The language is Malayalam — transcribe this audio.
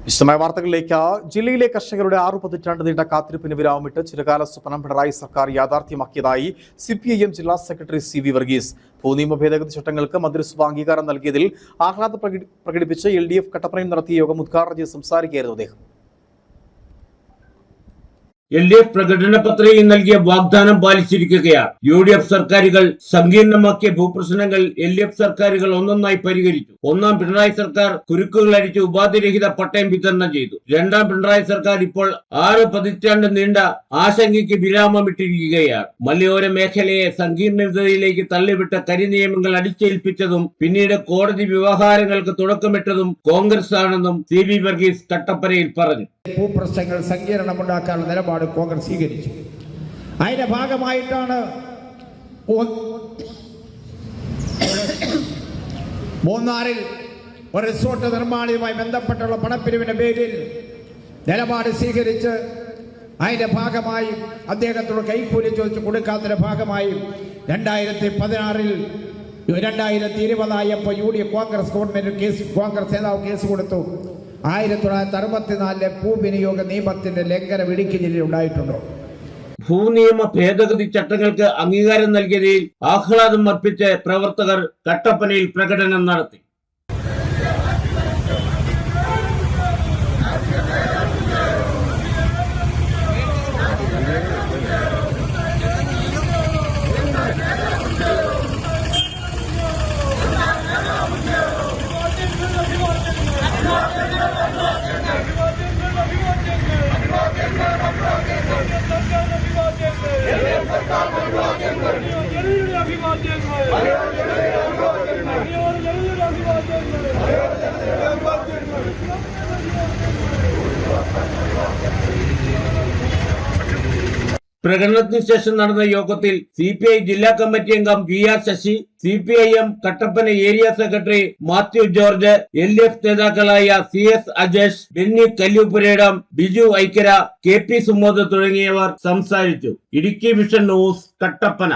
വിശദമായ വാർത്തകളിലേക്ക്. ജില്ലയിലെ കർഷകരുടെ 6 പതിറ്റാണ്ട് നീണ്ട കാത്തിരിപ്പിന് വിരാമമിട്ട് ചിരകാല സ്വപ്നം പിണറായി സർക്കാർ യാഥാർത്ഥ്യമാക്കിയതായി CPIM ജില്ലാ സെക്രട്ടറി CV വർഗീസ്. ഭൂനിയമ ഭേദഗതി ചട്ടങ്ങൾക്ക് മന്ത്രിസഭ അംഗീകാരം നൽകിയതിൽ ആഹ്ലാദം പ്രകടിപ്പിച്ച് LDF കട്ടപ്പനയിൽ നടത്തിയ യോഗം ഉദ്ഘാടനം ചെയ്ത് സംസാരിക്കുകയായിരുന്നു അദ്ദേഹം. LDF പ്രകടന പത്രികയിൽ നൽകിയ വാഗ്ദാനം പാലിച്ചിരിക്കുകയാണ്. UDF സർക്കാരുകൾ സങ്കീർണമാക്കിയ ഭൂപ്രശ്നങ്ങൾ LDF സർക്കാരുകൾ ഒന്നൊന്നായി പരിഹരിച്ചു. ഒന്നാം പിണറായി സർക്കാർ കുരുക്കുകൾ അടിച്ച് ഉപാധിരഹിത പട്ടയം വിതരണം ചെയ്തു. രണ്ടാം പിണറായി സർക്കാർ ഇപ്പോൾ 6 പതിറ്റാണ്ട് നീണ്ട ആശങ്കയ്ക്ക് വിരാമമിട്ടിരിക്കുകയാണ്. മലയോര മേഖലയെ സങ്കീർണതയിലേക്ക് തള്ളിവിട്ട കരിനിയമങ്ങൾ അടിച്ചേൽപ്പിച്ചതും പിന്നീട് കോടതി വ്യവഹാരങ്ങൾക്ക് തുടക്കമിട്ടതും കോൺഗ്രസ് ആണെന്നും CV വർഗീസ് കട്ടപ്പനയിൽ പറഞ്ഞു. ഭൂപ്രശ്നങ്ങൾ സങ്കീർണമുണ്ടാക്കാനുള്ള നിലപാട് കോൺഗ്രസ് സ്വീകരിച്ചു. അതിന്റെ ഭാഗമായിട്ടാണ് മൂന്നാറിൽ ഒരു റിസോർട്ട് നിർമ്മാണവുമായി ബന്ധപ്പെട്ടുള്ള പണപ്പിരിവിന്റെ പേരിൽ നിലപാട് സ്വീകരിച്ച് അതിന്റെ ഭാഗമായി അദ്ദേഹത്തോട് കൈക്കൂലി ചോദിച്ചു കൊടുക്കാത്തതിന്റെ ഭാഗമായി 2016 2020 UDF കോൺഗ്രസ് ഗവൺമെന്റ് കോൺഗ്രസ് നേതാവ് കേസ് കൊടുത്തു. 1964 ഭൂവിനിയോഗ നിയമത്തിന്റെ ലംഘനം ഇടുക്കി ജില്ലയിൽ ഉണ്ടായിട്ടുണ്ടോ? ഭൂനിയമ ഭേദഗതി ചട്ടങ്ങൾക്ക് അംഗീകാരം നൽകിയതിൽ ആഹ്ലാദം അർപ്പിച്ച് പ്രവർത്തകർ കട്ടപ്പനയിൽ പ്രകടനം നടത്തി. പ്രകടനത്തിന് ശേഷം നടന്ന യോഗത്തിൽ CPI ജില്ലാ കമ്മിറ്റി അംഗം VR Sasi, CPIM Kattappana area secretary Mathew George, LDF നേതാക്കളായ CS അജേഷ്, ബെന്നി കല്ലൂപുരയിടം, ബിജു ഐക്കര, KP സുമോദ് തുടങ്ങിയവർ സംസാരിച്ചു. Idukki vision news, Kattappana.